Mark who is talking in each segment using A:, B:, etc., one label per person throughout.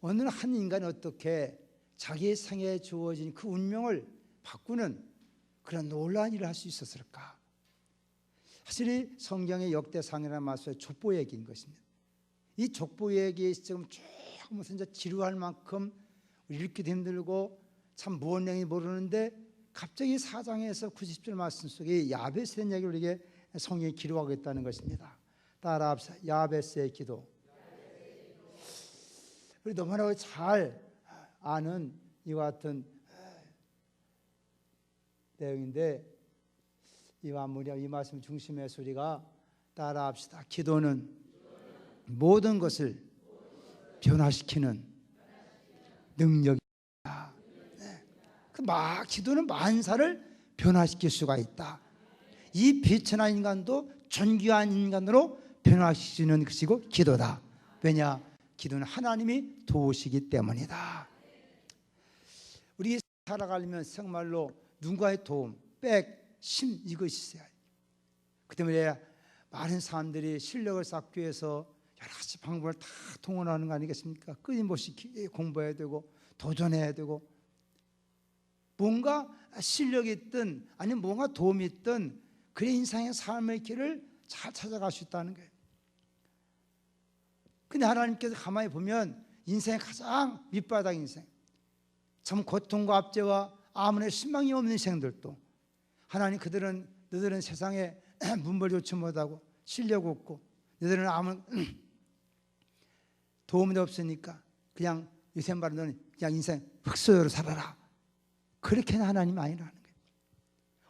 A: 어느 한 인간이 어떻게 자기의 생에 주어진 그 운명을 바꾸는 그런 놀라운 일을 할 수 있었을까? 사실 이 성경의 역대상이라는 말씀의 족보 얘기인 것입니다. 이 족보 얘기 지금 쭉 하면서 이제 지루할 만큼 읽기도 힘들고 참 무언행이 모르는데 갑자기 4장에서 90절 말씀 속에 야베스에 대한 얘기를 우리에게 성경이 기록하고 있다는 것입니다. 따라합시다. 야베스의 기도. 우리 너무나 잘 아는 이와 같은 내용인데 이와 무려 이 말씀 중심에서 우리가 따라합시다. 기도는 모든 것을 변화시키는 능력이다. 막 기도는 만사를 변화시킬 수가 있다. 이 비천한 인간도 존귀한 인간으로 변화시키는 것이고 기도다. 왜냐? 기도는 하나님이 도우시기 때문이다. 우리 살아가려면 정말로 누군가의 도움, 백, 심 이것이 있어야 해요. 그 때문에 많은 사람들이 실력을 쌓기 위해서 여러 가지 방법을 다 동원하는 거 아니겠습니까? 끊임없이 공부해야 되고 도전해야 되고 뭔가 실력이 있든 아니면 뭔가 도움이 있든 그의 인생의 삶의 길을 잘 찾아갈 수 있다는 거예요. 근데 하나님께서 가만히 보면 인생의 가장 밑바닥 인생, 참 고통과 압제와 아무런 희망이 없는 인생들도 하나님 너희들은 세상에 문벌 좋지 못하고 실력 없고 너희들은 아무 도움도 없으니까 그냥 요새 말하는 그냥 인생 흙소유로 살아라. 그렇게는 하나님 아니라는 거예요.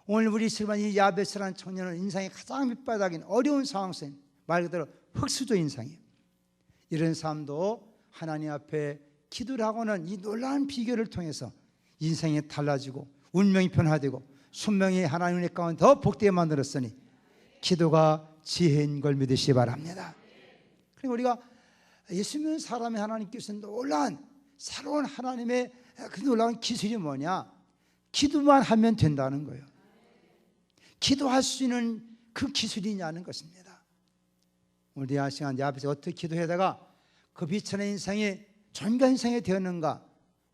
A: 오늘 우리 실만 이 야베스라는 청년은 인생의 가장 밑바닥인 어려운 상황 속에 말 그대로 흙수저 인생이에요. 이런 사람도 하나님 앞에 기도를 하고는 이 놀라운 비결을 통해서 인생이 달라지고 운명이 변화되고 순명히 하나님의 은혜 가운데 더 복되게 만들었으니 기도가 지혜인 걸 믿으시기 바랍니다. 그리고 우리가 예수 믿는 사람이 하나님께서 놀라운 새로운 하나님의 그 놀라운 기술이 뭐냐? 기도만 하면 된다는 거예요. 기도할 수 있는 그 기술이 있냐는 것입니다. 오늘 이 시간 야베스가 어떻게 기도하다가 그 비천한 인생이 존귀한 인생이 되었는가?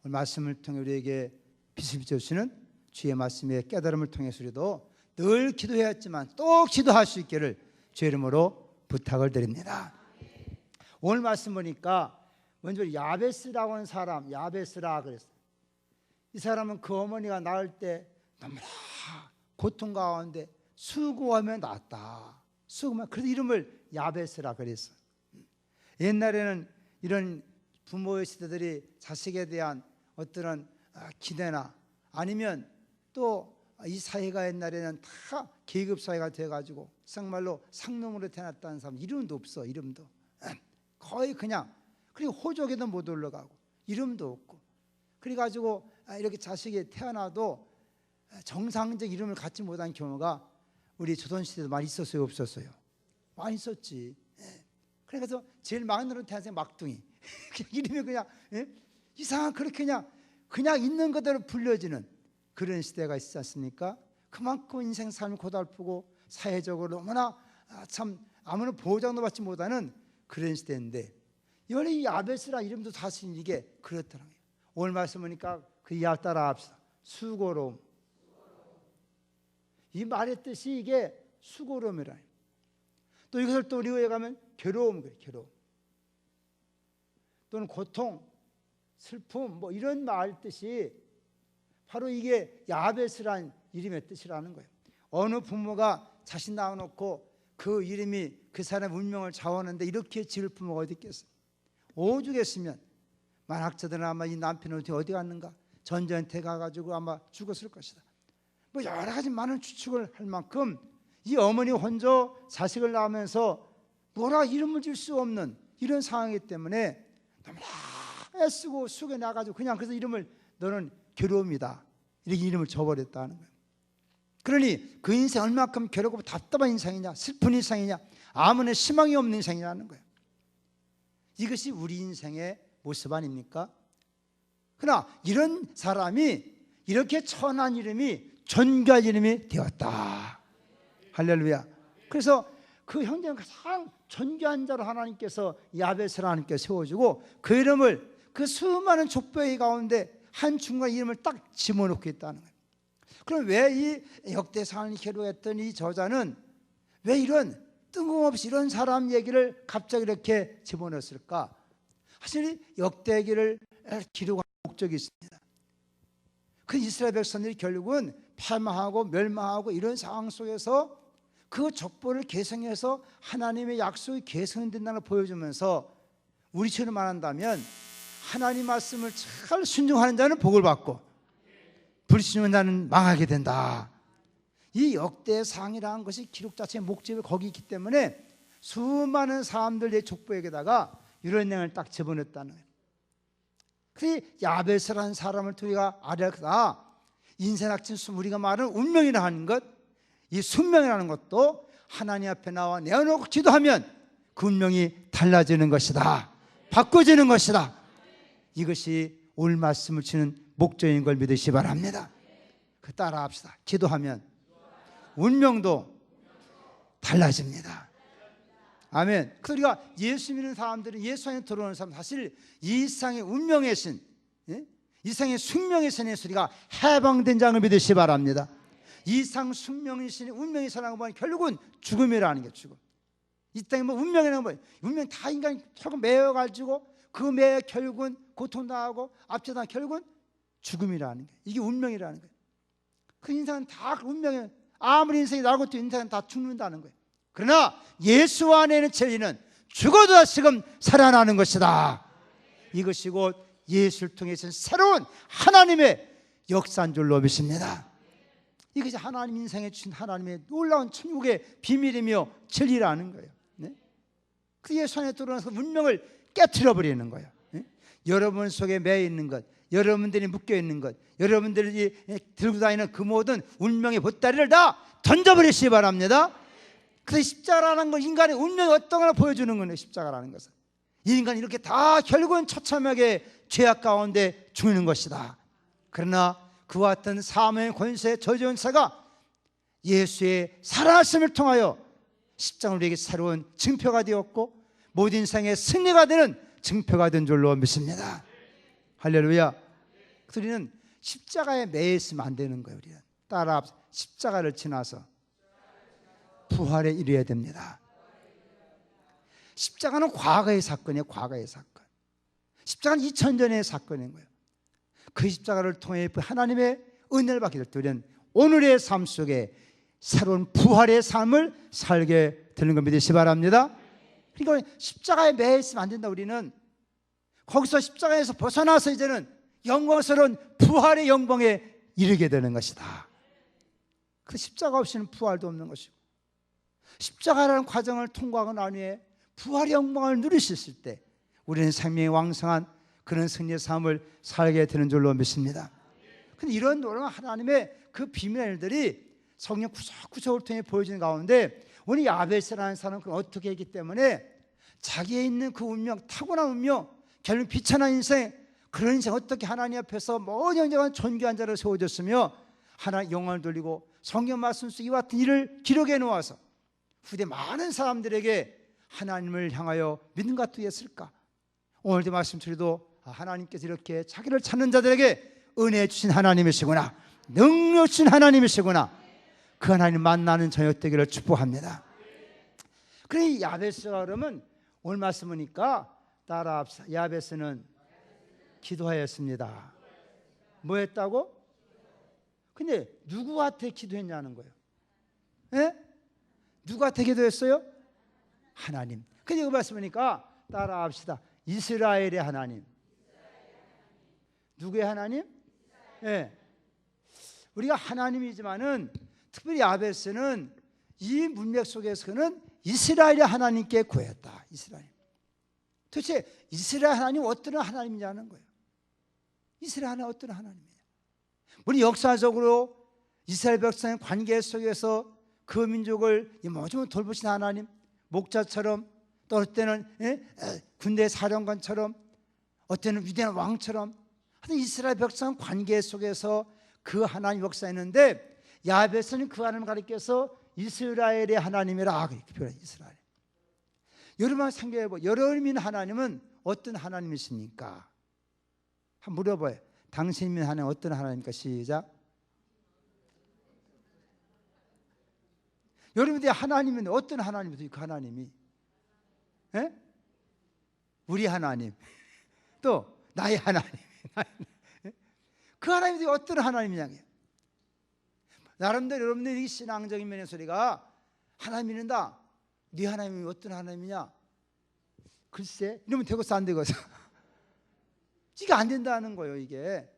A: 오늘 말씀을 통해 우리에게 빛을 비춰주시는 주의 말씀의 깨달음을 통해서 우리도 늘 기도해야 했지만 또 기도할 수 있기를 주의 이름으로 부탁을 드립니다. 오늘 말씀 보니까 먼저 야베스라고 하는 사람, 야베스라 그랬어요. 이 사람은 그 어머니가 낳을 때 너무나 고통 가운데 수고하며 낳았다. 수고하며 그래서 이름을 야베스라 그랬어요. 옛날에는 이런 부모의 시대들이 자식에 대한 어떤 기대나 아니면 또 이 사회가 옛날에는 다 계급 사회가 돼가지고 정말로 상놈으로 태어났다는 사람 이름도 없어. 이름도 거의 그냥 그리고 호적에도 못 올라가고 이름도 없고 그래가지고 이렇게 자식이 태어나도 정상적 이름을 갖지 못한 경우가 우리 조선시대도 많이 있었어요? 없었어요? 많이 있었지. 그래서 제일 막내로 태어난 막둥이 이름이 그냥 이상한 그렇게 그냥 있는 그대로 불려지는 그런 시대가 있지 않습니까? 그만큼 인생 삶이 고달프고 사회적으로 너무나 참 아무런 보장도 받지 못하는 그런 시대인데 원래 이 야베스라 이름도 사실 이게 그렇더라고요. 오늘 말씀 보니까 그 이야기 따라 합시다. 수고로움. 이 말의 뜻이 이게 수고로움이라. 또 이것을 또 우리에 가면 괴로움 그래. 괴로움. 또는 고통, 슬픔 뭐 이런 말 뜻이 바로 이게 야베스란 이름의 뜻이라는 거예요. 어느 부모가 자신 낳아놓고 그 이름이 그 사람의 운명을 좌우하는데 이렇게 지을 부모가 어디 있겠어요? 오죽했으면 만학자들은 아마 이 남편은 어디 갔는가? 전쟁터에 가가지고 아마 죽었을 것이다. 뭐 여러 가지 많은 추측을 할 만큼 이 어머니 혼자 자식을 낳으면서 뭐라 이름을 줄 수 없는 이런 상황이기 때문에 너무나 애쓰고 수고해 나가지고 그냥 그래서 이름을 너는 괴로움이다 이렇게 이름을 줘버렸다는 거예요. 그러니 그 인생 얼마큼 괴롭고 답답한 인생이냐 슬픈 인생이냐 아무런 희망이 없는 인생이라는 거예요. 이것이 우리 인생의 모습 아닙니까? 그러나 이런 사람이 이렇게 천한 이름이 존귀한 이름이 되었다. 할렐루야. 그래서 그 형제는 가장 존귀한 자로 하나님께서 야베스를 하나님께 세워주고 그 이름을 그 수많은 족보의 가운데 한 중간 이름을 딱 집어넣고 있다는 거예요. 그럼 왜 이 역대상을 기록했던 이 저자는 왜 이런 뜬금없이 이런 사람 얘기를 갑자기 이렇게 집어넣었을까? 사실 역대기를 기록한 목적이 있습니다. 그 이스라엘 백성들이 결국은 패망하고 멸망하고 이런 상황 속에서 그 족보를 계승해서 하나님의 약속이 계승된다는 걸 보여주면서 우리처럼 말한다면 하나님 말씀을 잘 순종하는 자는 복을 받고 불순종하는 자는 망하게 된다. 이 역대상이라는 것이 기록 자체의 목적이 거기 있기 때문에 수많은 사람들의 족보에게다가 이런 내용을 딱 집어넣었다는 거예요. 그 야베스라는 사람을 우리가 알아야 인생학진 우리가 말하는 운명이라 하는 것, 이 숙명이라는 것도 하나님 앞에 나와 내어놓고 기도하면 그 운명이 달라지는 것이다, 바꿔지는 것이다. 이것이 오늘 말씀을 치는 목적인 걸 믿으시 바랍니다. 그 따라합시다. 기도하면 운명도 달라집니다. 아멘. 그래서 우리가 예수 믿는 사람들은, 예수 안에 들어오는 사람, 사실 이 세상의 운명의 신, 이 세상의 숙명의 신에서 우리가 해방된 자를 믿으시 바랍니다. 이 세상 숙명의 신, 운명의 신이라고 보면 결국은 죽음이라는 게 죽음. 이 땅에 뭐 운명이라는 거, 운명 다 인간이 결국 매여가지고 그 매에 결국은 고통당하고 앞서다 결국은 죽음이라는 게, 이게 운명이라는 거예요. 그 인생은 다 운명이에요. 아무리 인생이 나고 또 인생은 다 죽는다는 거예요. 그러나 예수 안에는 진리는 죽어도 다시금 살아나는 것이다. 이것이 곧 예수를 통해서 새로운 하나님의 역사인 줄로 믿습니다. 이것이 하나님 인생에 주신 하나님의 놀라운 천국의 비밀이며 진리라는 거예요. 그 예수 안에 들어와서 운명을 깨트려 버리는 거예요. 여러분 속에 매여 있는 것, 여러분들이 묶여 있는 것, 여러분들이 들고 다니는 그 모든 운명의 보따리를 다 던져버리시기 바랍니다. 그래서 십자가라는 건 인간의 운명이 어떤 걸 보여주는 거예요. 십자가라는 것은 이 인간이 이렇게 다 결국은 처참하게 죄악 가운데 죽는 것이다. 그러나 그와 같은 사망의 권세, 저주원세가 예수의 살아나심을 통하여 십자가는 우리에게 새로운 증표가 되었고 모든 인생의 승리가 되는 증표가 된 줄로 믿습니다. 할렐루야. 우리는 십자가에 매여 있으면 안 되는 거예요. 우리는 따라 십자가를 지나서 부활에 이르어야 됩니다. 십자가는 과거의 사건이에요. 과거의 사건. 십자가는 2000년의 사건인 거예요. 그 십자가를 통해 하나님의 은혜를 받게 될 때 우리는 오늘의 삶 속에 새로운 부활의 삶을 살게 되는 걸 믿으시기 바랍니다. 그러니까 십자가에 매여 있으면 안 된다. 우리는 거기서 십자가에서 벗어나서 이제는 영광스러운 부활의 영광에 이르게 되는 것이다. 그 십자가 없이는 부활도 없는 것이고 십자가라는 과정을 통과하고 난 후에 부활의 영광을 누릴 수 있을 때 우리는 생명이 왕성한 그런 승리의 삶을 살게 되는 줄로 믿습니다. 그런데 이런 놀라운 하나님의 그 비밀의 일들이 성경 구석구석을 통해 보여지는 가운데 오늘 야베스라는 사람은 어떻게 했기 때문에 자기에 있는 그 운명, 타고난 운명, 결국 비천한 인생, 그런 인생 어떻게 하나님 앞에서 모든 영광한 존귀한 자로 세워졌으며 하나님 영광을 돌리고 성경 말씀 속 이와 같은 일을 기록해 놓아서 후대 많은 사람들에게 하나님을 향하여 믿음과 투했을까? 오늘도 말씀드려도 하나님께서 이렇게 자기를 찾는 자들에게 은혜 주신 하나님이시구나, 능력 주신 하나님이시구나, 그 하나님 만나는 저녁 되기를 축복합니다. 그래 야베스가 그러면 오늘 말씀 보니까 따라합시다. 야베스는 기도하였습니다. 뭐 했다고? 근데 누구한테 기도했냐는 거예요. 예? 누구한테 기도했어요? 하나님. 근데 이거 말씀 보니까 따라합시다. 이스라엘의 하나님. 누구의 하나님? 예. 우리가 하나님이지만은 특별히 야베스는 이 문맥 속에서는 이스라엘의 하나님께 구했다. 이스라엘. 도대체 이스라엘 하나님 어떤 하나님이냐는 거예요. 이스라엘 하나님 어떤 하나님이냐. 우리 역사적으로 이스라엘 백성의 관계 속에서 그 민족을 모두 돌보신 하나님, 목자처럼 또 어떤 때는 군대 사령관처럼 어떤 때는 위대한 왕처럼 하여튼 이스라엘 백성 관계 속에서 그 하나님 역사했는데 야베스는 그 하나님을 가리켜서 이스라엘의 하나님이라 그렇게 표현해요. 이스라엘. 여러분 생각해보세요. 여러분 하나님은 어떤 하나님이십니까? 한번 물어봐요. 당신이 하나님 어떤 하나님입니까? 시작. 여러분들이 하나님은 어떤 하나님이세요? 그 하나님이 에? 우리 하나님, 또 나의 하나님. 그 하나님이 어떤 하나님이냐고요. 나름대로 여러분들이 신앙적인 면에서 우리가 하나님 믿는다. 네 하나님이 어떤 하나님이냐? 글쎄, 이러면 되겠어 안 되겠어? 이게 안 된다는 거예요. 이게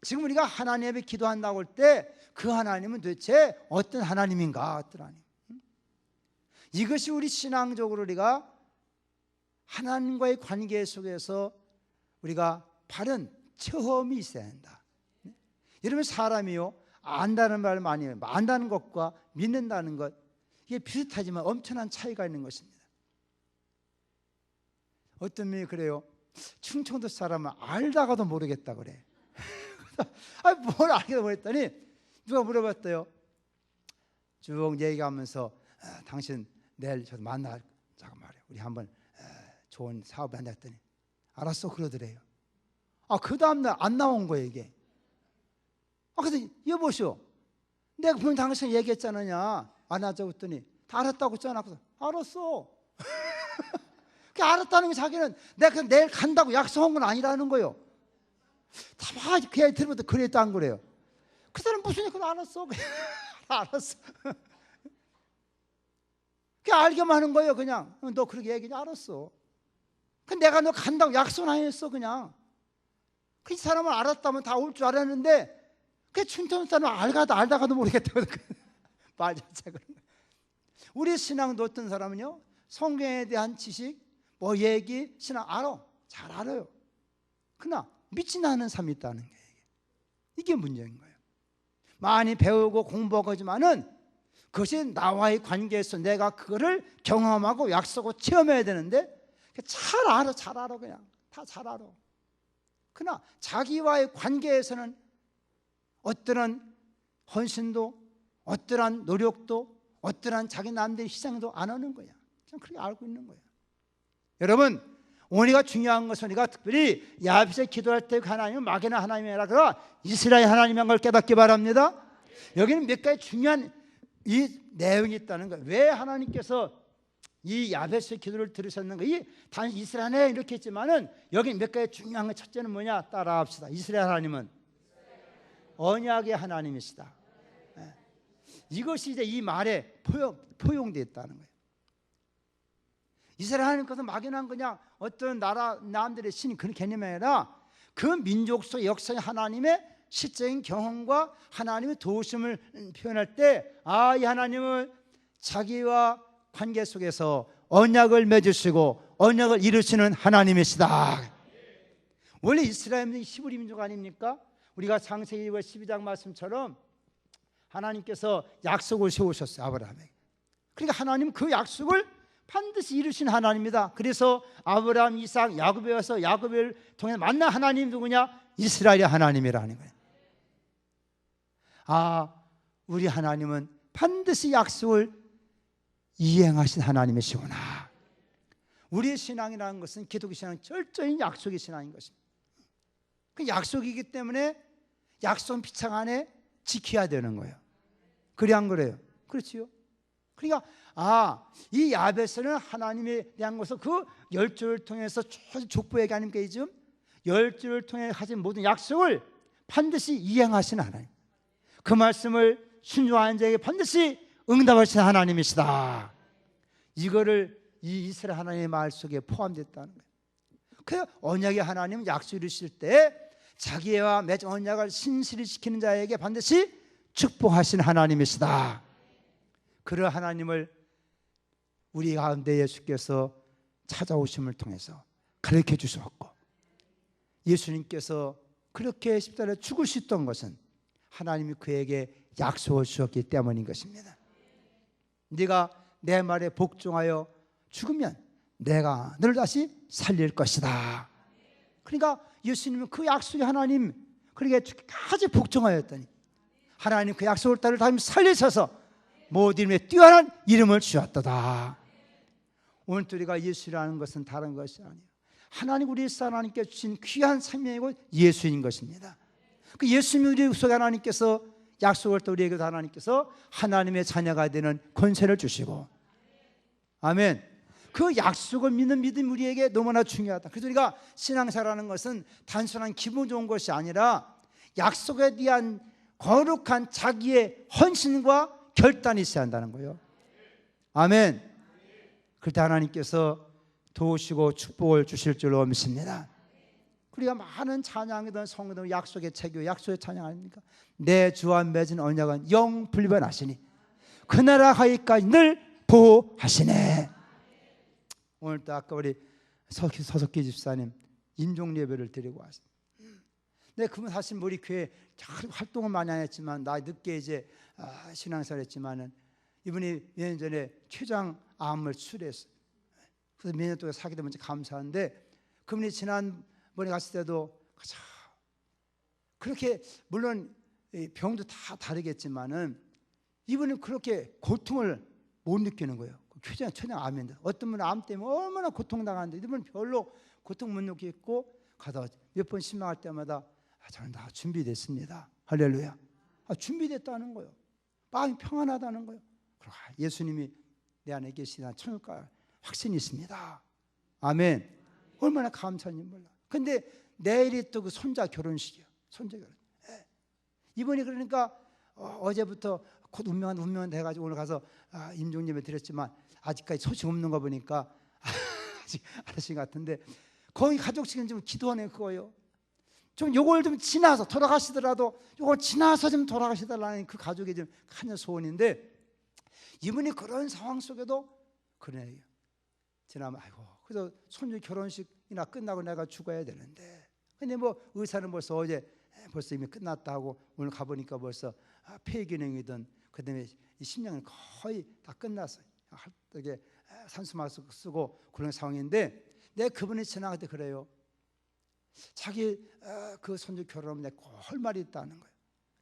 A: 지금 우리가 하나님 앞에 기도한다고 할 때 그 하나님은 도대체 어떤 하나님인가? 어떤 하나님? 이것이 우리 신앙적으로 우리가 하나님과의 관계 속에서 우리가 바른 처음이 있어야 한다. 여러분, 사람이요, 안다는 말 많이 해요. 안다는 것과 믿는다는 것, 이게 비슷하지만 엄청난 차이가 있는 것입니다. 어떤 분이 그래요. 충청도 사람은 알다가도 모르겠다 그래. 아니, 뭘 알게도 모르겠더니 누가 물어봤대요. 쭉 얘기하면서 당신 내일 저 만나자고 말이에요. 우리 한번 좋은 사업을 한다 했더니 알았어 그러더래요. 그 다음날 안 나온 거예요 이게. 그래서 여보시오, 내가 분명 당신 얘기했잖아냐, 안 하자고 했더니 다 알았다고 했잖아. 그래서 알았어. 그 알았다는 게 자기는 내가 내일 간다고 약속한 건 아니라는 거예요. 다 그 얘기 들으면 그랬다 안 그래요. 그 사람 무슨 얘기 알았어. 알았어. 그냥 알게만 하는 거예요. 그냥 너 그렇게 얘기하지 알았어. 내가 너 간다고 약속 안 했어. 그냥 그 사람은 알았다면 다 올 줄 알았는데 그 춘천 사람은 알다가도 모르겠다고 말 자체가. 우리 신앙도 어떤 사람은요, 성경에 대한 지식, 뭐 얘기, 신앙 잘 알아요. 그러나 믿지 않는 사람이 있다는 게 이게 문제인 거예요. 많이 배우고 공부하고 하지만은 그것이 나와의 관계에서 내가 그거를 경험하고 약속하고 체험해야 되는데 잘 알아 그냥 다 잘 알아. 그러나 자기와의 관계에서는 어떠한 헌신도, 어떠한 노력도, 어떠한 자기 남들의 희생도 안 하는 거야. 그냥 그렇게 알고 있는 거야. 여러분, 우리가 중요한 것은 우리가 특별히 야벳에 기도할 때 하나님은 막연한 하나님이라 그러 이스라엘 하나님인 걸 깨닫기 바랍니다. 여기는 몇 가지 중요한 이 내용이 있다는 거예요. 왜 하나님께서 이 야벳의 기도를 들으셨는가? 이 단지 이스라엘에 이렇게 했지만은 여기 몇 가지 중요한 거. 첫째는 뭐냐? 따라합시다. 이스라엘 하나님은 언약의 하나님이시다. 이것이 이제 이 말에 포용되어 있다는 거예요. 이스라엘 하나님께서 막연한 그냥 어떤 나라 남들의 신 그런 개념이 아니라 그 민족 속 역사의 하나님의 실적인 경험과 하나님의 도우심을 표현할 때 이 하나님은 자기와 관계 속에서 언약을 맺으시고 언약을 이루시는 하나님이시다. 원래 이스라엘은 히브리 민족 아닙니까? 우리가 창세기 12장 말씀처럼 하나님께서 약속을 세우셨어요, 아브라함에게. 그러니까 하나님 그 약속을 반드시 이루신 하나님입니다. 그래서 아브라함, 이삭, 야곱에 와서 야곱을 통해 만난 하나님 누구냐? 이스라엘의 하나님이라는 거예요. 우리 하나님은 반드시 약속을 이행하신 하나님이시구나. 우리의 신앙이라는 것은 기독교 신앙은 철저히 약속의 신앙인 것입니다. 그 약속이기 때문에 약속 피창 안에 지켜야 되는 거예요. 그래 안 그래요? 그렇지요. 그러니까 이 야벳은 하나님에 대한 것을 그 열조를 통해서 족보에게 아닙니까? 지금 열조를 통해 하신 모든 약속을 반드시 이행하신 하나님, 그 말씀을 순종하는 자에게 반드시 응답하신 하나님이시다. 이거를 이 이스라엘 하나님의 말 속에 포함됐다는 거예요. 그 언약의 하나님은 약속 이루실 때 자기와 맺은 언약을 신실히 지키는 자에게 반드시 축복하신 하나님이시다. 그런 하나님을 우리 가운데 예수께서 찾아오심을 통해서 가르쳐 주셨고, 예수님께서 그렇게 십자가에 죽을 수 있던 것은 하나님이 그에게 약속을 주셨기 때문인 것입니다. 네가 내 말에 복종하여 죽으면 내가 너를 다시 살릴 것이다. 그러니까 예수님은 그 약속의 하나님, 그러니까 끝까지 복종하였더니 하나님 그 약속을 따라 다시 살리셔서 모든 이름에 뛰어난 이름을 주셨도다. 오늘 우리가 예수라는 것은 다른 것이 아니에요. 하나님 우리 하나님께 주신 귀한 생명이고 예수인 것입니다. 그 예수님 우리 속에 하나님께서 약속을 또 우리에게도 하나님께서 하나님의 자녀가 되는 권세를 주시고, 아멘. 그 약속을 믿는 믿음이 우리에게 너무나 중요하다. 그래서 우리가 신앙생활하는 것은 단순한 기분 좋은 것이 아니라 약속에 대한 거룩한 자기의 헌신과 결단이 있어야 한다는 거예요. 아멘. 그럴 때 하나님께서 도우시고 축복을 주실 줄로 믿습니다. 우리가 많은 찬양이든 성이든 약속의 체교, 약속의 찬양 아닙니까? 내 주와 맺은 언약은 영 불변하시니 그 나라 하기까지 늘 보호하시네. 오늘 또 아까 우리 서석기 집사님 인종 예배를 드리고 왔어요. 네, 그분 사실 우리 교회 활동을 많이 안 했지만 나 늦게 이제 신앙생활 했지만은 이분이 몇 년 전에 췌장암을 수술했어요. 그래서 몇 년 동안 사게 되면 감사한데, 그분이 지난번에 갔을 때도 그렇게 물론 병도 다 다르겠지만은 이분은 그렇게 고통을 못 느끼는 거예요. 췌장암인데 어떤 분은 암 때문에 얼마나 고통당하는데 이분은 별로 고통 못 느끼고 가다가 몇 번 실망할 때마다 저는 다 준비됐습니다. 할렐루야. 준비됐다는 거예요. 마음이 평안하다는 거예요. 예수님이 내 안에 계시나 천국 갈 확신이 있습니다. 아멘. 얼마나 감사한지 몰라. 근데 내일이 또 그 손자 결혼식이야. 손자 결혼. 이번이 그러니까 어제부터 곧 운명은 돼가지고 오늘 가서 임종예배 드렸지만 아직까지 소식 없는 거 보니까 아직 아저씨 같은데 거기 가족식은 좀 기도하는 그거예요. 좀 요걸 좀 지나서 돌아가시더라도 요걸 지나서 좀 돌아가시달라는 그 가족의 좀 큰 소원인데, 이분이 그런 상황 속에도 그러네요. 지나면 아이고, 그래서 손주 결혼식이나 끝나고 내가 죽어야 되는데, 근데 뭐 의사는 벌써 어제 벌써 이미 끝났다 하고 오늘 가보니까 벌써 폐기능이든 그다음에 심장은 거의 다 끝났어요. 이게 산소 마스크 쓰고 그런 상황인데, 내 그분이 지나갈 때 그래요. 자기 그 손주 결혼하면 내가 할 말이 있다는 거예요.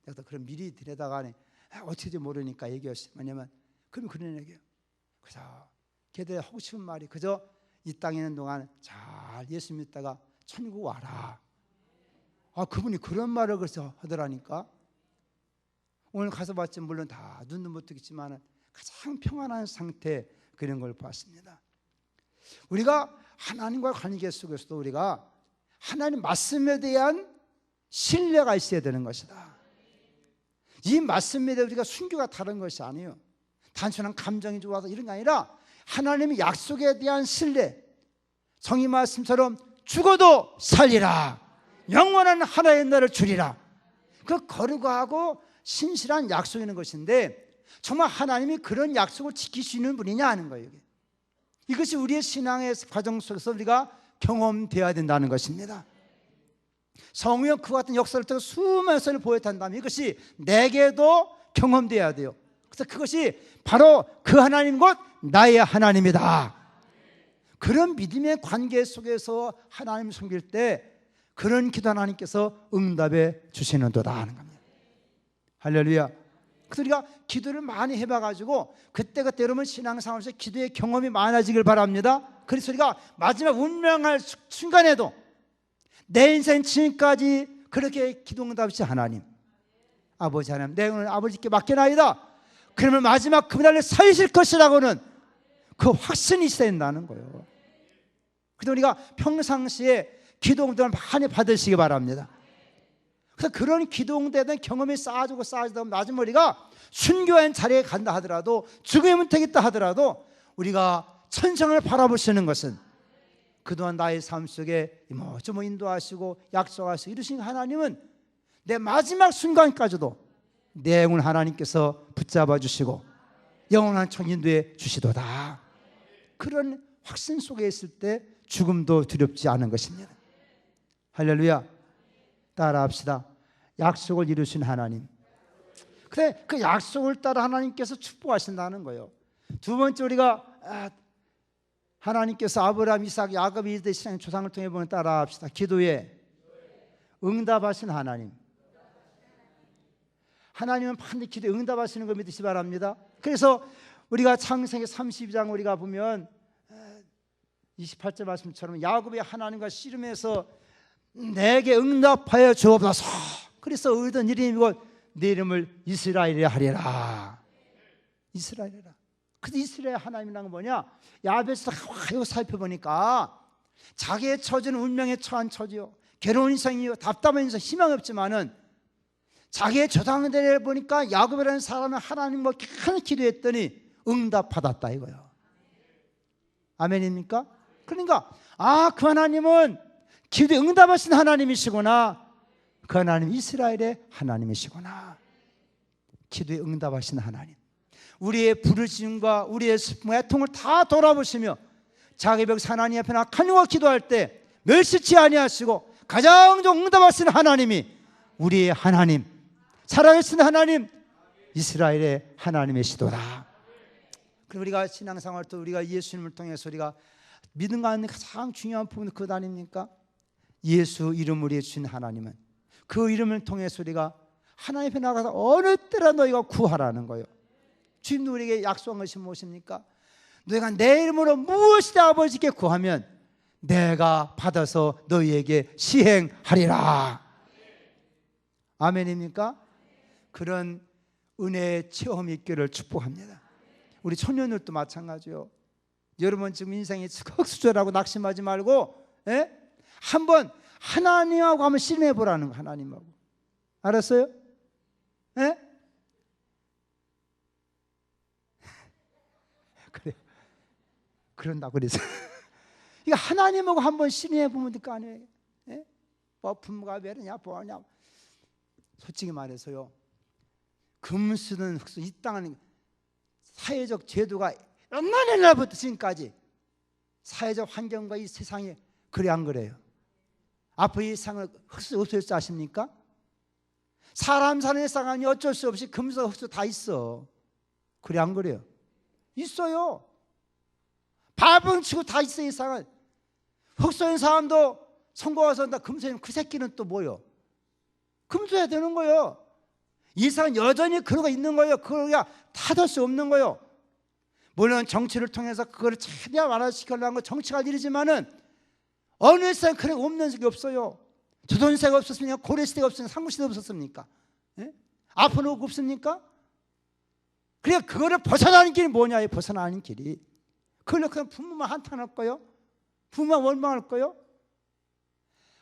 A: 내가 그럼 미리 들여다가니 어떻게 모르니까 얘기했어요. 왜냐면 그럼 그런 얘기예요. 그래서 걔들 하고 싶은 말이 그저 이 땅에 있는 동안 잘 예수 믿다가 천국 와라. 그분이 그런 말을 그래서 하더라니까. 오늘 가서 봤지 물론 다 눈도 못 뜨겠지만 가장 평안한 상태 그런 걸 봤습니다. 우리가 하나님과 관계 속에서도 우리가 하나님 말씀에 대한 신뢰가 있어야 되는 것이다. 이 말씀에 대해 우리가 순교가 다른 것이 아니에요. 단순한 감정이 좋아서 이런 게 아니라 하나님의 약속에 대한 신뢰. 성의 말씀처럼 죽어도 살리라, 영원한 하나의 나를 주리라. 그 거룩하고 신실한 약속이 있는 것인데, 정말 하나님이 그런 약속을 지키시는 분이냐 하는 거예요. 이것이 우리의 신앙의 과정 속에서 우리가 경험되어야 된다는 것입니다. 성령 그와 같은 역사를 통해 수많은 것을 보였단다면 이것이 내게도 경험되어야 돼요. 그래서 그것이 바로 그 하나님 곧 나의 하나님이다. 그런 믿음의 관계 속에서 하나님 섬길 때 그런 기도 하나님께서 응답해 주시는도다 하는 겁니다. 할렐루야. 그래서 우리가 기도를 많이 해봐가지고 그때그때 여러분 신앙생활에서 기도의 경험이 많아지길 바랍니다. 그래서 우리가 마지막 운명할 순간에도 내 인생 지금까지 그렇게 기도 응답이시 하나님, 아버지 하나님, 내 오늘 아버지께 맡겨나이다. 그러면 마지막 그날을 살리실 것이라고는 그 확신이 있어야 된다는 거예요. 그래서 우리가 평상시에 기도 응답을 많이 받으시기 바랍니다. 그래서 그런 기도 응답에 경험이 쌓아지고 쌓아지다 보면 나중에 우리가 순교한 자리에 간다 하더라도, 죽음의 문턱에 있다 하더라도 우리가 천성을 바라보시는 것은 그동안 나의 삶 속에 이모저모 인도하시고 약속하시고 이러신 하나님은 내 마지막 순간까지도 내 영혼 하나님께서 붙잡아 주시고 영원한 천인도에 주시도다. 그런 확신 속에 있을 때 죽음도 두렵지 않은 것입니다. 할렐루야. 따라합시다. 약속을 이루신 하나님. 그래, 그 약속을 따라 하나님께서 축복하신다는 거예요. 두 번째, 우리가 하나님께서 아브라함, 이삭, 야곱, 이스라엘 신앙의 조상을 통해 보는 따라합시다. 기도에 응답하신 하나님. 하나님은 반드시 기도에 응답하시는 걸 믿으시기 바랍니다. 그래서 우리가 창세기 32장 우리가 보면 28절 말씀처럼 야곱이 하나님과 씨름해서 내게 응답하여 주옵소서. 그래서 얻은 이름이고 내 이름을 이스라엘이라 하리라. 이스라엘이라. 근데 이스라엘 하나님이란 건 뭐냐? 야베스가 가요 살펴보니까 자기의 처지는 운명에 처한 처지요, 괴로운 인생이요, 답답한 인생, 희망이 없지만은 자기의 조상들을 보니까 야곱이라는 사람은 하나님과 큰 기도했더니 응답받았다 이거예요. 아멘입니까? 그러니까 그 하나님은 기도에 응답하신 하나님이시구나. 그 하나님 이스라엘의 하나님이시구나. 기도에 응답하신 하나님. 우리의 부르심과 우리의 슬픔과 애통을 다 돌아보시며 자기 벽 하나님 앞에 악한영과 기도할 때 멸시치 아니하시고 가장 좀 응답하시는 하나님이 우리의 하나님, 살아계신 하나님, 이스라엘의 하나님이시도다. 그리고 우리가 신앙생활 또 우리가 예수님을 통해서 우리가 믿음 가운데 가장 중요한 부분은 그것 아닙니까? 예수 이름으로 주신 하나님은 그 이름을 통해서 우리가 하나님 앞에 나가서 어느 때라 너희가 구하라는 거예요. 주님도 우리에게 약속한 것이 무엇입니까? 너희가 내 이름으로 무엇이든 아버지께 구하면 내가 받아서 너희에게 시행하리라. 아멘입니까? 그런 은혜의 체험이 있기를 축복합니다. 우리 청년들도 마찬가지요. 여러분 지금 인생이 흑수저라고 낙심하지 말고 한번 하나님하고 한번 씨름해 보라는 거. 하나님하고. 알았어요? 그래. 그런다고 그래서 이거 하나님하고 한번 씨름해 보면 될 거 아니에요? 뭐 부모가 왜 그러냐 뭐하냐. 솔직히 말해서요, 금수는 흑수, 이 땅은 사회적 제도가 옛날부터 지금까지 사회적 환경과 이 세상이 그래 안 그래요? 앞으로 이 세상을 흑수 없을 줄 아십니까? 사람 사는 세상은 어쩔 수 없이 금수 흑수 다 있어. 그래 안 그래요? 있어요. 발봉치고 다 있어. 이 세상은 흑수인 사람도 선거 와서 나 금수인 그 새끼는 또 뭐요? 금수해야 되는 거예요. 이 세상은 여전히 그러고 있는 거예요. 그러기가 타들 수 없는 거예요. 물론 정치를 통해서 그걸 최대한 완화시키려는 건 정치가 일이지만은 어느 세상 그런 없는 적이 없어요. 조선시대가 없었습니까? 고려시대가 없었습니까? 삼국시대가 없었습니까? 앞으로 없습니까? 그러니까 그거를 벗어나는 길이 뭐냐? 벗어나는 길이 그걸로 그냥 부모만 한탄할 거요? 부모만 원망할 거요?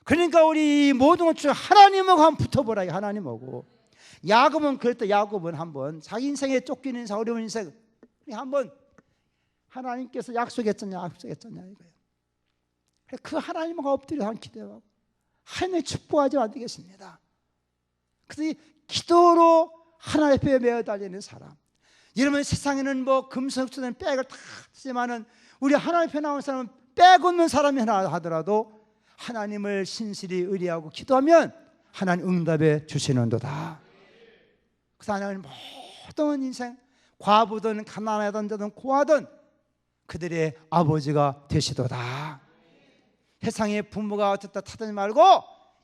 A: 그러니까 우리 모든 것 중 하나님하고 한번 붙어보라. 하나님하고. 야곱은 그랬다. 야곱은 한번 자기 인생에 쫓기는 인생, 어려운 인생 한번 하나님께서 약속했잖냐 이거예요. 그 하나님하고 엎드려 한 기도하고 하나님의 축복하지 안 되겠습니다. 그래서 기도로 하나님 앞에 매어 달리는 사람. 여러분 세상에는 뭐 금성수는 백을 다 쓰지만은 우리 하나님 앞에 나온 사람은 백 없는 사람이 하나 하더라도 하나님을 신실히 의뢰하고 기도하면 하나님 응답해 주시는도다. 그래서 하나님 모든 인생 과부든 가난하든 자든 고하든 그들의 아버지가 되시도다. 세상의 부모가 어떻다 타든지 말고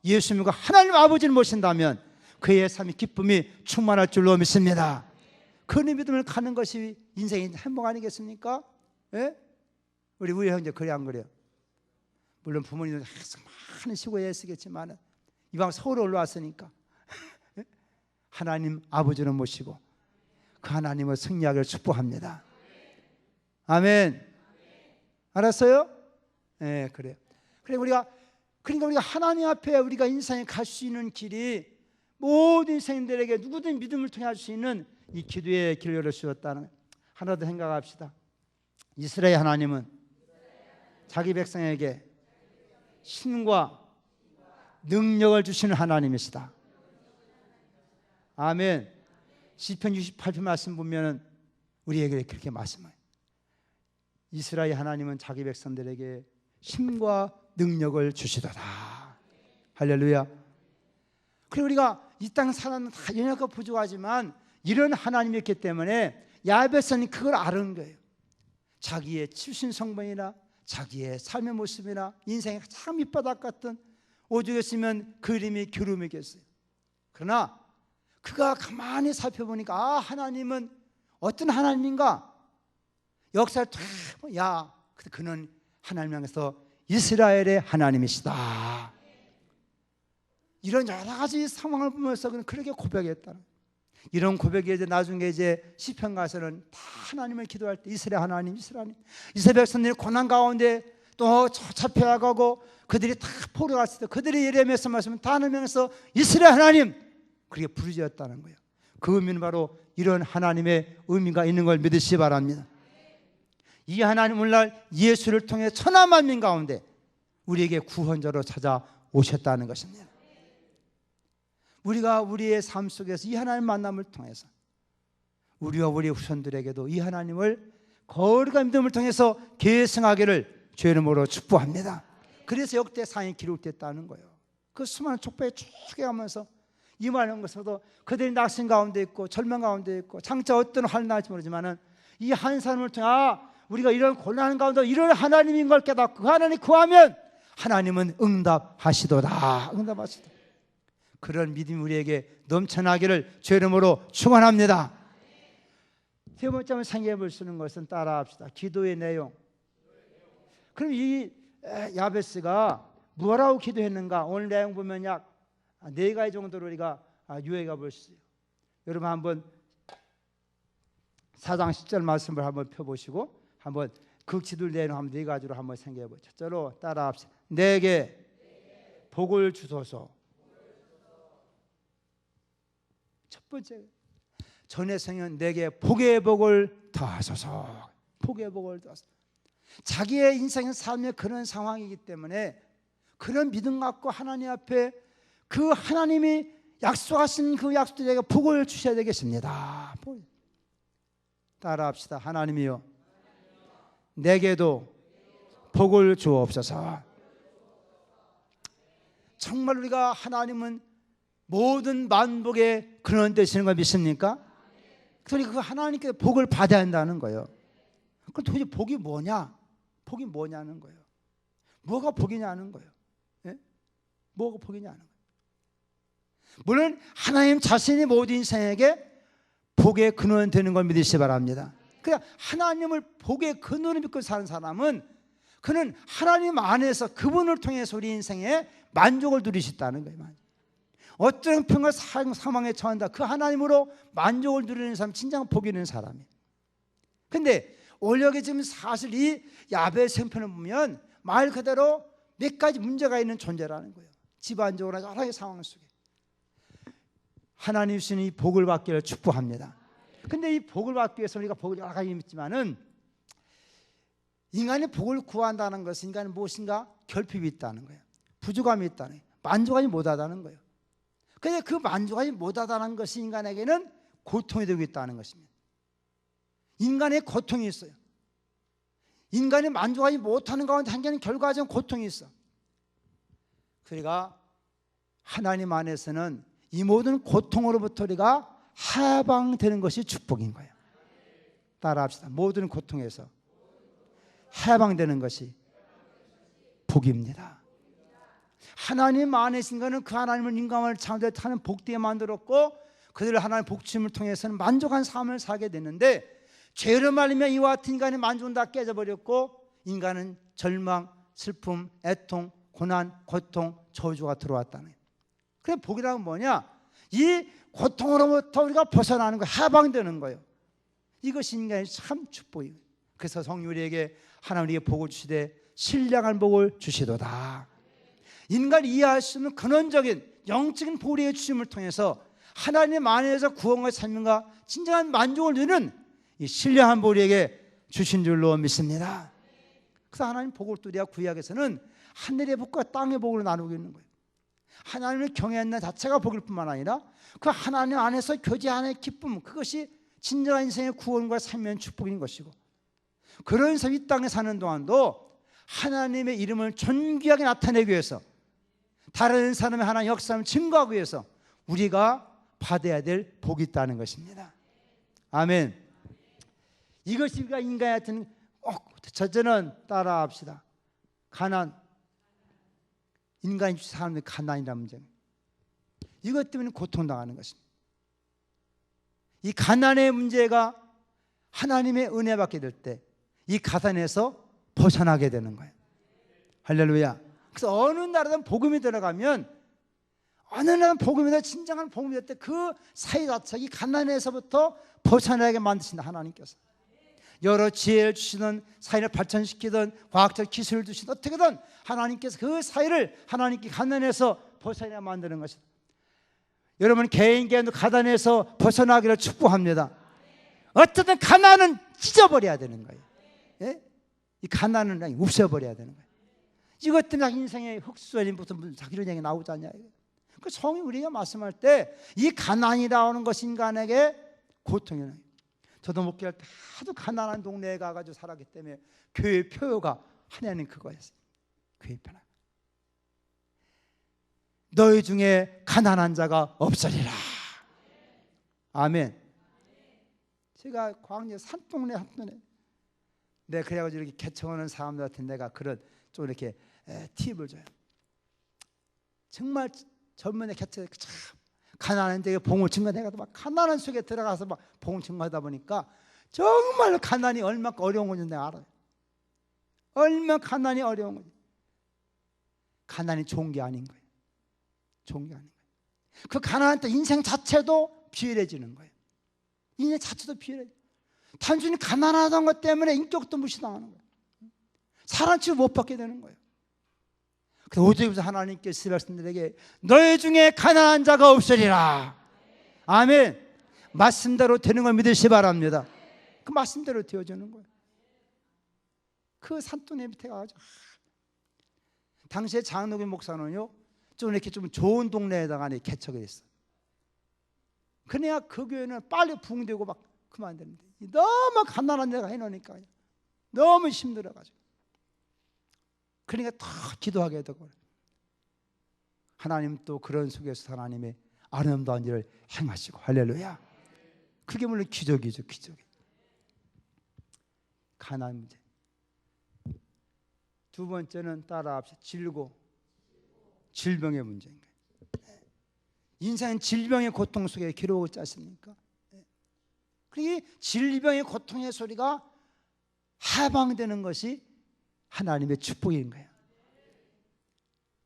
A: 예수님과 하나님 아버지를 모신다면 그의 삶이 기쁨이 충만할 줄로 믿습니다. 그 믿음을 가는 것이 인생의 행복 아니겠습니까? 우리 형제 그래 안 그래요? 물론 부모님도 많은 시골에 애쓰겠지만 이방 서울에 올라왔으니까 하나님 아버지를 모시고 그 하나님을 승리하기를 축복합니다. 아멘. 알았어요? 네, 그래요. 그러니까 우리가 하나님 앞에 우리가 인생에 갈 수 있는 길이 모든 인생들에게 누구든 믿음을 통해 할 수 있는 이 기도의 길을 열어주셨다는 하나 더 생각합시다. 이스라엘 하나님은 자기 백성에게 신과 능력을 주시는 하나님이시다. 아멘. 시편 68편 말씀 보면은 우리에게 그렇게 말씀해요. 이스라엘 하나님은 자기 백성들에게 힘과 능력을 주시도다. 할렐루야. 그리고 우리가 이 땅 사람은 다 연약하고 부족하지만 이런 하나님이었기 때문에 야베스는 그걸 아는 거예요. 자기의 치우신 성분이나 자기의 삶의 모습이나 인생의 가장 밑바닥 같은 오죽했으면 그림이 기름이겠어요. 그러나 그가 가만히 살펴보니까 하나님은 어떤 하나님인가? 역사를 야, 그는 하나님 향해서 이스라엘의 하나님이시다. 이런 여러 가지 상황을 보면서 그렇게 고백했다는, 이런 고백이 이제 나중에 이제 시편 가서는 다 하나님을 기도할 때 이스라엘 하나님, 이스라엘 백성들이 고난 가운데 또 잡혀가고 그들이 다 포로갔을 때 그들이 예레미야서 말씀은 다 하나님에서 이스라엘 하나님 그렇게 부르짖었다는 거예요. 그 의미는 바로 이런 하나님의 의미가 있는 걸 믿으시기 바랍니다. 이 하나님 오늘날 예수를 통해 천하 만민 가운데 우리에게 구원자로 찾아오셨다는 것입니다. 우리가 우리의 삶 속에서 이 하나님 만남을 통해서 우리와 우리 후손들에게도 이 하나님을 거룩한 믿음을 통해서 계승하기를 주의 이름으로 축복합니다. 그래서 역대상이 기록됐다는 거예요. 그 수많은 족보에 쭉 가면서 이 말하는 것으로도 그들이 낙심 가운데 있고 절망 가운데 있고 장차 어떤 환난 날지 모르지만은 이 한 사람을 통해 우리가 이런 곤란 가운데 이런 하나님인 걸 깨닫고 그 하나님 구하면 하나님은 응답하시도다. 응답하시도다. 그런 믿음이 우리에게 넘쳐나기를 주의 이름으로 축원합니다. 세 번째 한번 생각해 볼 수 있는 것은 따라합시다. 기도의 내용. 그럼 이 야베스가 뭐라고 기도했는가? 오늘 내용 보면 약 4가지 정도로 우리가 유의가 볼 수 있어요. 여러분 한번 4장 10절 말씀을 한번 펴보시고 한번 그 기도 내용 한번 4가지로 한번 생각해 보죠. 첫째로 따라합시다. 내게 복을 주소서. 첫 번째, 전에 성경 내게 복의 복을 더하소서. 복의 복을 더하소서. 자기의 인생의 삶의 그런 상황이기 때문에 그런 믿음 갖고 하나님 앞에 그 하나님이 약속하신 그 약속들에게 복을 주셔야 되겠습니다. 따라합시다. 하나님이여 내게도 복을 주옵소서. 정말 우리가 하나님은 모든 만복의 근원 되시는 걸 믿습니까? 그러니까 그 하나님께 복을 받아야 한다는 거예요. 그럼 도대체 복이 뭐냐? 복이 뭐냐는 거예요. 뭐가 복이냐는 거예요. 예? 뭐가 복이냐는 거예요. 물론 하나님 자신이 모든 인생에게 복의 근원 되는 걸 믿으시기 바랍니다. 그러니까 하나님을 복의 근원을 믿고 사는 사람은 그는 하나님 안에서 그분을 통해서 우리 인생에 만족을 누리셨다는 거예요. 어떤 형편과 상황에 처한다. 그 하나님으로 만족을 누리는 사람, 진정 복이 있는 사람이에요. 그런데 오늘 지금 사실 이 야베스 형편을 보면 말 그대로 몇 가지 문제가 있는 존재라는 거예요. 집안적으로 여러 가지 상황 속에 하나님 주시는 이 복을 받기를 축복합니다. 그런데 이 복을 받기 위해서 우리가 복을 여러 가지 믿지만은 인간이 복을 구한다는 것은 인간은 무엇인가? 결핍이 있다는 거예요. 부족함이 있다는 거예요. 만족하지 못하다는 거예요. 그런데 그 만족하지 못하다는 것이 인간에게는 고통이 되고 있다는 것입니다. 인간의 고통이 있어요. 인간이 만족하지 못하는 가운데 한계는 결과적인 고통이 있어. 그러니까 하나님 안에서는 이 모든 고통으로부터 우리가 해방되는 것이 축복인 거예요. 따라합시다. 모든 고통에서 해방되는 것이 복입니다. 하나님 안에 있는 것은 그 하나님을 인간을 창조해 하는 복되게 만들었고 그들을 하나님의 복침을 통해서는 만족한 삶을 살게 됐는데 죄로 말미암아 이와 같은 인간의 만족은 다 깨져버렸고 인간은 절망, 슬픔, 애통, 고난, 고통, 저주가 들어왔다는 거예요. 그래 복이라는 뭐냐? 이 고통으로부터 우리가 벗어나는 거예요. 해방되는 거예요. 이것이 인간의 참 축복이에요. 그래서 성령 우리에게 하나님의 복을 주시되 신령한 복을 주시도다. 인간이 이해할 수 없는 근원적인 영적인 복의 주심을 통해서 하나님 안에서 구원과 삶과 진정한 만족을 누리는 이 신령한 복을 우리에게 주신 줄로 믿습니다. 그래서 하나님 복을 또 우리가 구약에서는 하늘의 복과 땅의 복으로 나누고 있는 거예요. 하나님을 경외하는 자체가 복일 뿐만 아니라 그 하나님 안에서 교제하는 기쁨, 그것이 진정한 인생의 구원과 삶의 축복인 것이고 그런 삶 이 땅에 사는 동안도 하나님의 이름을 존귀하게 나타내기 위해서 다른 사람의 하나님의 역사를 증거하기 위해서 우리가 받아야 될 복이 있다는 것입니다. 아멘. 이것이 우리가 인간한테는 첫째는 따라합시다. 가난. 인간이 사람들이 가난이라는 문제는 이것 때문에 고통당하는 것입니다. 이 가난의 문제가 하나님의 은혜 받게 될 때 이 가난에서 벗어나게 되는 거예요. 할렐루야. 그래서 어느 나라든 복음이 들어가면, 어느 나라든 복음이 진정한 복음이 될 때 그 사회 자체가 이 가난에서부터 벗어나게 만드신다, 하나님께서. 여러 지혜를 주시든 사회를 발전시키든 과학적 기술을 주시든 어떻게든 하나님께서 그 사회를 하나님께 가난에서 벗어나게 만드는 것이다. 여러분 개인도 가난에서 벗어나기를 축복합니다. 어쨌든 가난은 찢어버려야 되는 거예요. 예? 이 가난은 없애버려야 되는 거예요. 이것 때문에 인생의 흑수저림부터 이런 얘기 나오지 않냐. 그 성이 우리가 말씀할 때 이 가난이라는 것이 인간에게 고통이에요. 저도 목회할 때 하도 가난한 동네에 가가지고 살았기 때문에 교회 표어가 하나는 그거였어요. 교회 표어. 너희 중에 가난한 자가 없으리라. 아멘. 제가 광야 산동네 한편에 그래가지고 이렇게 개척하는 사람들한테 내가 그런 좀 이렇게 팁을 줘요. 정말 젊은 애 개척 참 가난한 데에 봉을 증거해가 막 가난한 속에 들어가서 막 봉을 증거하다 보니까 정말 가난이 얼마나 어려운 건지 내가 알아요. 얼마나 가난이 어려운 건지. 가난이 좋은 게 아닌 거예요. 좋은 게 아닌 거예요. 그 가난한 때 인생 자체도 비열해지는 거예요. 인생 자체도 비열해져. 단순히 가난하다는 것 때문에 인격도 무시당하는 거예요. 사람 취급 못 받게 되는 거예요. 그래서 오직에서 하나님께서 말씀들에게 너희 중에 가난한 자가 없으리라. 아멘. 말씀대로 되는 걸 믿으시 바랍니다. 그 말씀대로 되어지는 거예요. 그 산도네 밑에 가가지고 당시에 장로교 목사는요 좀 이렇게 좀 좋은 동네에다가 개척을 했어. 그래야 그 교회는 빨리 붕대고 막 그만되는데 너무 가난한 데가 해놓으니까 너무 힘들어가지고 그러니까 더 기도하게 되고 하나님 또 그런 속에서 하나님의 아름다운 일을 행하시고 할렐루야. 그게 물론 기적이죠. 기적. 가난 문제. 두 번째는 따라합시다. 질병의 문제인 거예요. 인생은 질병의 고통 속에 기록을 짰습니까? 그러니 질병의 고통의 소리가 해방되는 것이 하나님의 축복인 거예요.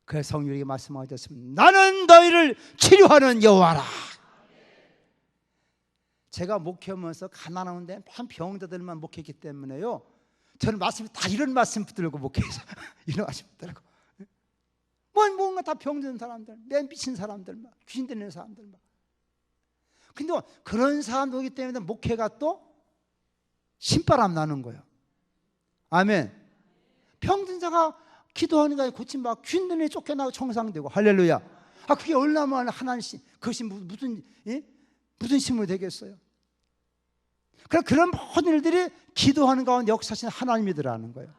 A: 그래서 성령이 말씀하셨습니다. 나는 너희를 치료하는 여호와라. 제가 목회하면서 가난한데 병자들만 목회했기 때문에요. 저는 말씀이 다 이런 말씀 붙들고 목회해서 이런 말씀 붙들고 뭔가 다 병든 사람들, 맨 미친 사람들, 막 귀신 들리는 사람들 막. 근데 그런 사람들이기 때문에 목회가 또 신바람 나는 거예요. 아멘. 병든 자가 기도하는 거에 고침받고 귀신 들리는 쫓겨나고 청상되고 할렐루야. 그게 얼마나 하나님 그것이 무슨 힘이 되겠어요? 그런 모든 일들이 기도하는 가운데 역사하신 하나님이더라는 거예요.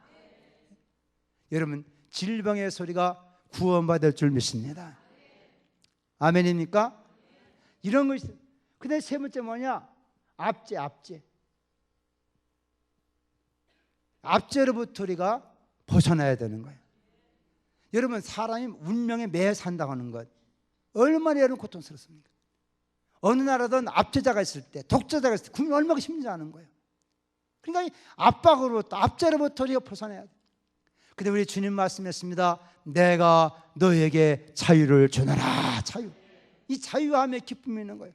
A: 여러분 질병의 소리가 구원받을 줄 믿습니다. 아멘입니까? 이런 것이. 근데 세 번째 뭐냐? 압제로부터 우리가 벗어나야 되는 거예요. 여러분 사람이 운명에 매여 산다고 하는 것 얼마나 여러분 고통스럽습니까? 어느 나라든 압제자가 있을 때, 독재자가 있을 때 국민이 얼마나 힘들지 않은 거예요. 그러니까 압제로부터 우리가 벗어나야 돼요. 근데 우리 주님 말씀했습니다. 내가 너에게 자유를 주노라. 자유. 이 자유함에 기쁨이 있는 거예요.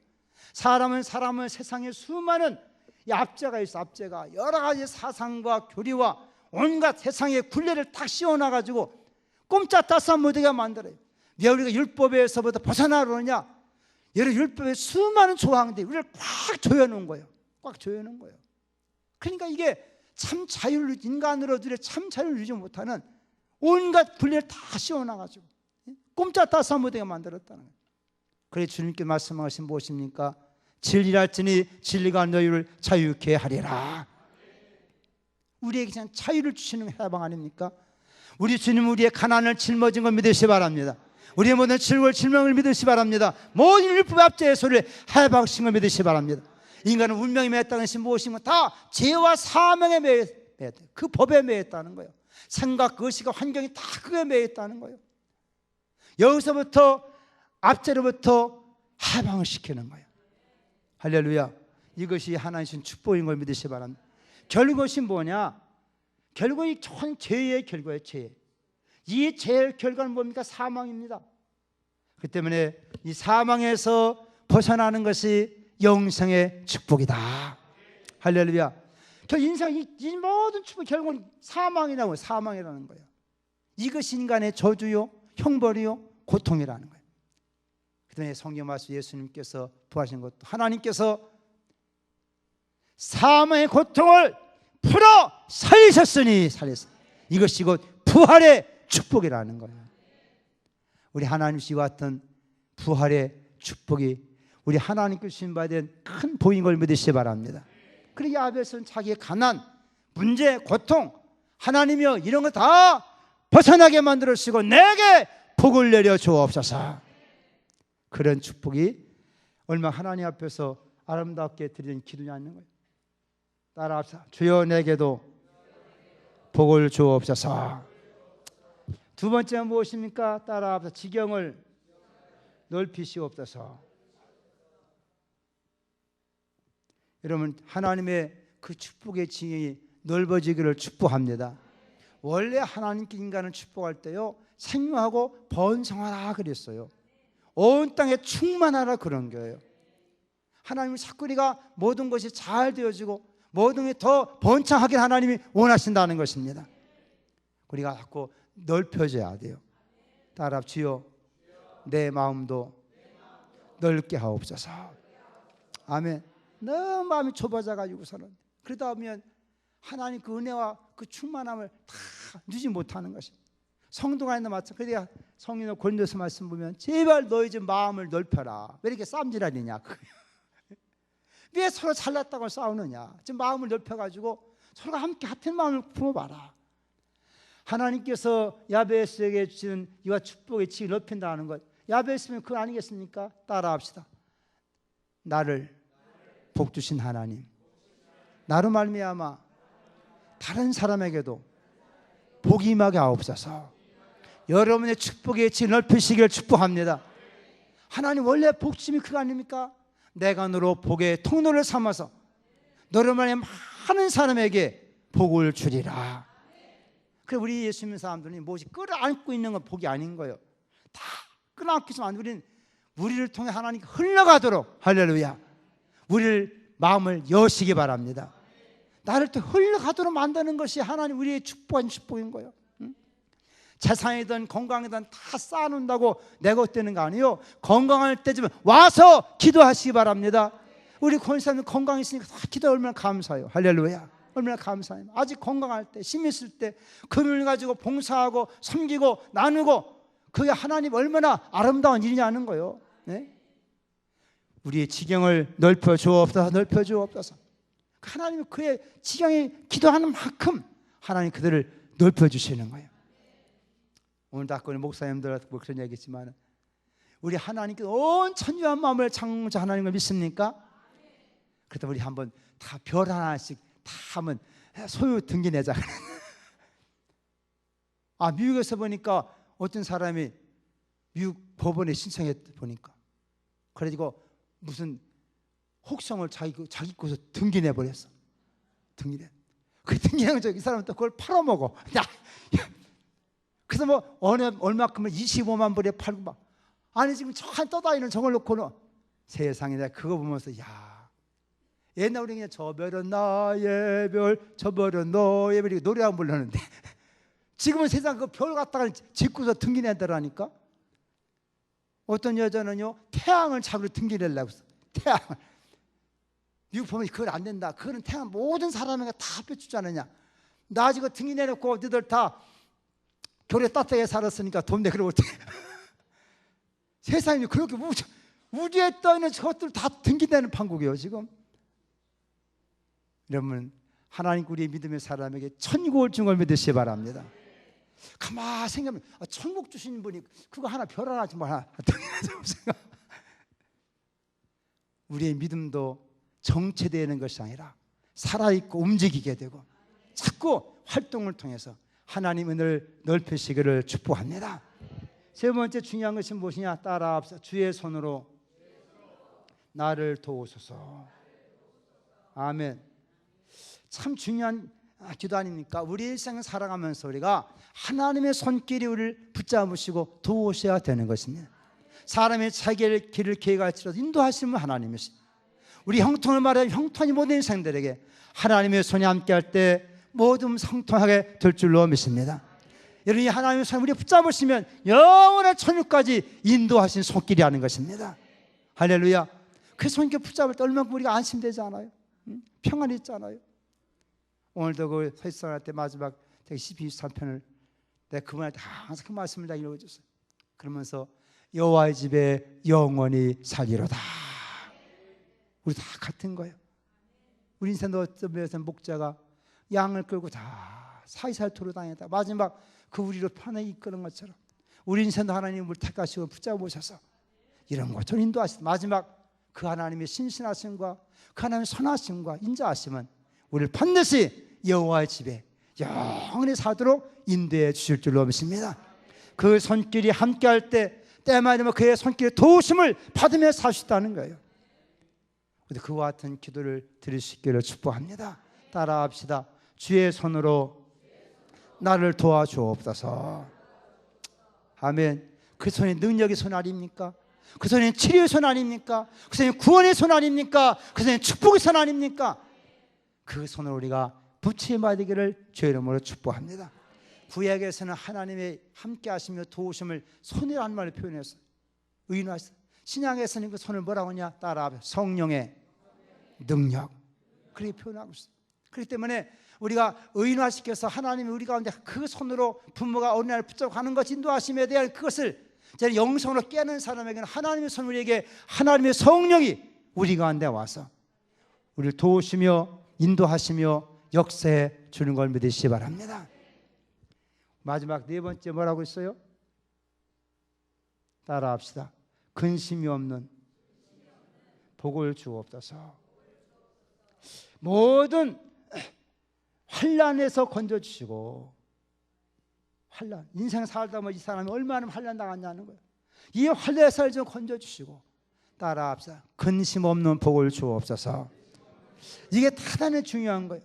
A: 사람은 세상에 수많은 이 압제가 있어. 압제가 여러 가지 사상과 교리와 온갖 세상의 굴레를 딱 씌워놔가지고 꼼짝달싹 못하게 만들어요. 왜 우리가 율법에서부터 벗어나려느냐? 여러 율법의 수많은 조항들이 우리를 꽉 조여놓은 거예요. 꽉 조여놓은 거예요. 그러니까 이게 참 자유를 인간으로들의 참 자유를 누리지 못하는 온갖 굴레를 다 씌워놔가지고 꼼짝달싹 못하게 만들었다는 거예요. 그래서 주님께 말씀하신 무엇입니까? 진리랄지니 진리가 너희를 자유케 하리라. 우리에게 그냥 자유를 주시는 해방 아닙니까? 우리 주님 우리의 가난을 짊어진 걸 믿으시 바랍니다. 우리의 모든 질고와 질병을 믿으시 바랍니다. 모든 율법의 압제의 소리를 해방신 걸 믿으시 바랍니다. 인간은 운명이 매였다는 것이 무엇이면 다 죄와 사명에 매였다. 그 법에 매였다는 거예요. 생각, 거시가, 환경이 다 그게 매였다는 거예요. 여기서부터 압제로부터 해방을 시키는 거예요. 할렐루야. 이것이 하나님 주신 축복인 걸 믿으시 바랍니다. 결국은 뭐냐? 결국은 죄의 결과예요. 죄. 이 죄의 결과는 뭡니까? 사망입니다. 그 때문에 이 사망에서 벗어나는 것이 영생의 축복이다. 할렐루야. 그 인생 이 모든 축복 결국은 사망이라는 거예요. 이것이 인간의 저주요, 형벌이요, 고통이라는 거예요. 그 때문에 성경 말씀 예수님께서 부하신 것도 하나님께서 사망의 고통을 풀어 살리셨으니 살렸어요. 이것이 곧 부활의 축복이라는 거예요. 우리 하나님께 같은 부활의 축복이 우리 하나님께 주신 바에 대한 큰 보인 걸 믿으시기 바랍니다. 그리고 야베스는 자기의 가난, 문제, 고통, 하나님이여 이런 거 다 벗어나게 만들어 주시고 내게 복을 내려 주옵소서. 그런 축복이 얼마나 하나님 앞에서 아름답게 드리는 기도냐 있는 거예요. 따라합시다. 주여 내게도 복을 주옵소서. 두 번째는 무엇입니까? 따라합시다. 지경을 넓히시옵소서. 여러분 하나님의 그 축복의 지경이 넓어지기를 축복합니다. 원래 하나님께 인간을 축복할 때요 생명하고 번성하라 그랬어요. 온 땅에 충만하라 그런 거예요. 하나님은 자꾸 우리가 모든 것이 잘 되어지고 모든 게 더 번창하게 하나님이 원하신다는 것입니다. 우리가 자꾸 넓혀져야 돼요. 따라 주여 내 마음도 넓게 하옵소서. 아멘. 너무 마음이 좁아져가지고서는 그러다 보면 하나님 그 은혜와 그 충만함을 다 누지 못하는 것입니다. 성도가 있는 마찬가지야. 성인의 고린도서 말씀 보면 제발 너희 집 마음을 넓혀라. 왜 이렇게 쌈질하느냐? 왜 서로 잘났다고 싸우느냐? 지금 마음을 넓혀가지고 서로가 함께 같은 마음을 품어봐라. 하나님께서 야베스에게 주신 이와 축복의 지를 넓힌다는 것. 야베스면 그거 아니겠습니까? 따라합시다. 나를 복 주신 하나님, 나로 말미암아 다른 사람에게도 복이 임하게 하옵소서. 여러분의 축복의 지 넓히시기를 축복합니다. 하나님 원래 복 주심이 그거 아닙니까? 내가 너로 복의 통로를 삼아서 너로 말미암아 많은 사람에게 복을 주리라. 그래 우리 예수 믿는 사람들이 무엇이 끌어안고 있는 건 복이 아닌 거예요. 다 끌어안고 있으면 우리는 우리를 통해 하나님께 흘러가도록 할렐루야. 우리를 마음을 여시기 바랍니다. 나를 또 흘러가도록 만드는 것이 하나님 우리의 축복인 거예요. 재산이든 건강이든 다 쌓아놓는다고 내 것 되는 거 아니에요. 건강할 때쯤 와서 기도하시기 바랍니다. 우리 권사님 건강 있으니까 다 기도 얼마나 감사해요. 할렐루야. 얼마나 감사해요. 아직 건강할 때 힘 있을 때 금을 가지고 봉사하고 섬기고 나누고 그게 하나님 얼마나 아름다운 일이냐는 거예요. 네? 우리의 지경을 넓혀 주옵소서. 넓혀 주옵소서. 하나님은 그의 지경이 기도하는 만큼 하나님 그들을 넓혀 주시는 거예요. 오늘도 아까 목사님들 뭐 그런 얘기했지만 우리 하나님께 온 천지한 마음을 창조자 하나님을 믿습니까? 그렇다면 우리 한번 다 별 하나씩 다 한번 소유 등기내자. 아 미국에서 보니까 어떤 사람이 미국 법원에 신청해 보니까 그래가지고 무슨 혹성을 자기 곳에 등기내 버렸어. 등기내. 그 등기한 이 사람은 또 그걸 팔아먹어. 야. 그래서 뭐 얼마큼을 25만 불에 팔고 막 아니 지금 저한 떠다니는 저걸 놓고는 세상에 내가 그거 보면서 야 옛날 우리 그냥 저 별은 나의 별 저 별은 너의 별이 노래 안 불렀는데 지금은 세상 그 별 갖다가 짓고서 등기낸다라니까. 어떤 여자는요 태양을 자기로 등기내려고 했어. 태양을. 미국 보면 그건 안 된다. 그거는 태양 모든 사람에게 다 합해주지 않느냐. 나 지금 등기내놓고 너희들 다 교회 따뜻하게 살았으니까 돈 내. 그러고 세상이 그렇게 우주에 떠있는 저것들 다 등기되는 판국이에요 지금. 여러분 하나님 우리의 믿음의 사람에게 천국을 준 걸 믿으시기 바랍니다. 가만히 생각하면 천국 주신 분이 그거 하나 별 하나 좀 하나 우리의 믿음도 정체되는 것이 아니라 살아있고 움직이게 되고 자꾸 활동을 통해서 하나님 은혜를 넓히시기를 축복합니다. 세 번째 중요한 것이 무엇이냐? 따라합시다. 주의 손으로 나를 도우소서. 아멘. 참 중요한 기도 아닙니까? 우리 일생을 살아가면서 우리가 하나님의 손길이 우리를 붙잡으시고 도우셔야 되는 것입니다. 사람의 자기의 길을 계획할지라도 인도하시면 하나님이시. 우리 형통을 말해 형통이 모든 인생들에게 하나님의 손이 함께할 때 모든 형통하게 될 줄로 믿습니다. 여러분이 하나님의 손을 우리 붙잡으시면 영원한 천국까지 인도하신 손길이 하는 것입니다. 할렐루야. 그 손길 붙잡을 때 얼마나 우리가 안심되지 않아요? 평안이 있잖아요. 오늘도 그 설교할 때 마지막 12-23편을 내가 그분한테 항상 그 말씀을 다 읽어줬어요. 그러면서 여호와의 집에 영원히 살리로다. 우리 다 같은 거예요. 우리 인생도 어떤 면에서 목자가 양을 끌고 다 사이사이 돌아다녔다. 마지막 그 우리를 편에 이끄는 것처럼 우리 인생도 하나님을 택하시고 붙잡으셔서 이런 것처럼 인도하시다. 마지막 그 하나님의 신신하심과 그 하나님의 선하심과 인자하심은 우리를 반드시 여호와의 집에 영원히 사도록 인도해 주실 줄로 믿습니다. 그 손길이 함께할 때 때만 되면 그의 손길의 도우심을 받으며 사시다는 거예요. 그와 같은 기도를 드릴 수 있기를 축복합니다. 따라합시다. 주의 손으로 나를 도와주옵소서. 아멘. 그 손이 능력의 손 아닙니까? 그 손이 치료의 손 아닙니까? 그 손이 구원의 손 아닙니까? 그 손이 축복의 손 아닙니까? 그 손으로 우리가 부채 받기를 주의 이름으로 축복합니다. 구약에서는 하나님의 함께 하시며 도우심을 손이라는 말로 표현했어요. 의인화했어요. 신약에서는 그 손을 뭐라고 하냐? 따라 성령의 능력, 그렇게 표현하고 있어요. 그렇기 때문에 우리가 의인화시켜서 하나님이 우리 가운데 그 손으로 부모가 어느 날 붙잡고 가는 것 인도하심에 대한 그것을 제 영성으로 깨는 사람에게는 하나님의 손, 우리에게 하나님의 성령이 우리 가운데 와서 우리를 도우시며 인도하시며 역사해 주는 걸 믿으시기 바랍니다. 마지막 네 번째 뭐라고 했어요? 따라합시다. 근심이 없는 복을 주옵소서. 모든 환난에서 건져주시고, 환난, 인생 살다 보면 이 사람이 얼마나 환난 당했냐는 거예요. 이 환난에서 좀 건져주시고, 따라합시다. 근심 없는 복을 주옵소서. 이게 대단히 중요한 거예요.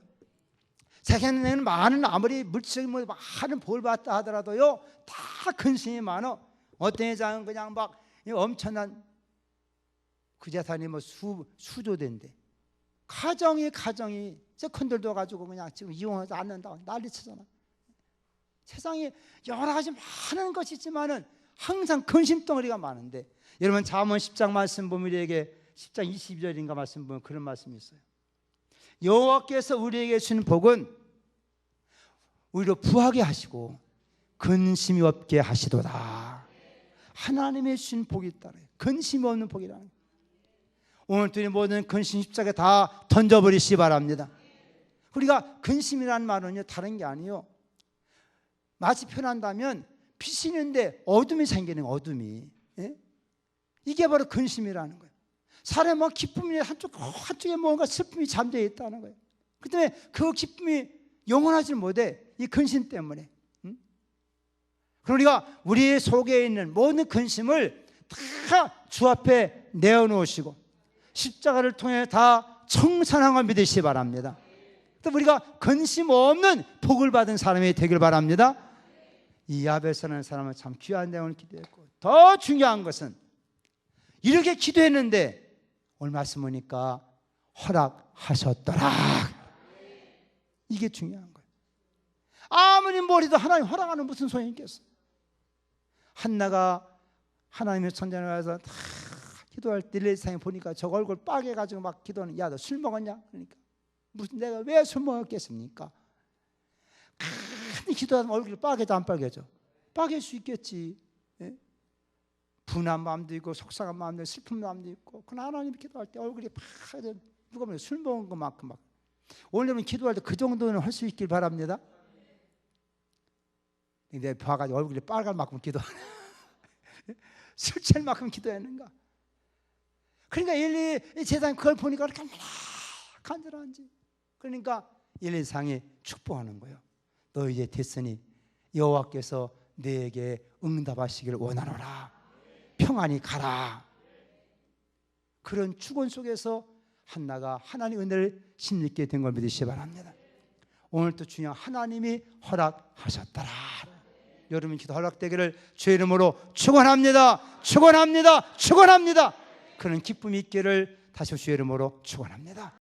A: 세상에는 많은 아무리 물질적인 많은 복을 받다 하더라도요, 다 근심이 많아. 어떤 회장은 그냥 막 엄청난 그 재산이 뭐 수조대인데 가정이 세컨들도 가지고 그냥 지금 이혼하지 않는다고 난리치잖아. 세상에 여러 가지 많은 것이 있지만은 항상 근심덩어리가 많은데, 여러분 잠언 10장 말씀 보면 우리에게 10장 22절인가 말씀 보면 그런 말씀이 있어요. 여호와께서 우리에게 주는 복은 우리로 부하게 하시고 근심이 없게 하시도다. 하나님의 주신 복이 있다는 거예요. 근심이 없는 복이라는 거예요. 오늘 우리 모든 근심 십자가에 다 던져버리시기 바랍니다. 우리가 근심이라는 말은요, 다른 게 아니에요. 마치 표현한다면 빛이 있는데 어둠이 생기는 거예요. 어둠이. 예? 이게 바로 근심이라는 거예요. 사람의 뭐 기쁨이 한쪽에 뭔가 슬픔이 잠재어 있다는 거예요. 그 때문에 그 기쁨이 영원하지 못해. 이 근심 때문에. 그럼 우리가 우리 속에 있는 모든 근심을 다 주 앞에 내어놓으시고 십자가를 통해 다 청산한 걸 믿으시기 바랍니다. 또 우리가 근심 없는 복을 받은 사람이 되길 바랍니다. 이 야베스라는 사람은 참 귀한 내용을 기도했고, 더 중요한 것은 이렇게 기도했는데 오늘 말씀 보니까 허락하셨더라. 이게 중요한 거예요. 아무리 머리도 하나님 허락하는 무슨 소용이 있겠어. 한나가 하나님의 천장에 와서 다 기도할 때 일레상에 보니까 저 얼굴 빨개가지고 막 기도하는, 야 너 술 먹었냐? 그러니까 무슨 내가 왜 술 먹었겠습니까? 간이 기도하면 얼굴이 빨개져 안 빨개져? 빨개질 수 있겠지. 예? 분한 마음도 있고 속상한 마음도 있고 슬픈 마음도 있고, 그러나 하나님 기도할 때 얼굴이 파래져. 누가 보면 술 먹은 것만큼 막. 오늘은 기도할 때 그 정도는 할 수 있길 바랍니다. 근데 봐가지고 얼굴이 빨갈 만큼 기도하네. 술 취할 만큼 기도했는가? 그러니까 엘리 제사장이 그걸 보니까 이렇게 간절한지. 그러니까 엘리상이 축복하는 거예요. 너 이제 됐으니 여호와께서 너에게 응답하시기를 원하노라. 평안히 가라. 그런 축원 속에서 한나가 하나님의 은혜를 힘입게 된 걸 믿으시기 바랍니다. 오늘도 주님 하나님이 허락하셨더라. 여러분 기도 허락되기를 주의 이름으로 축원합니다. 축원합니다. 축원합니다. 그런 기쁨이 있기를 다시 주의 이름으로 축원합니다.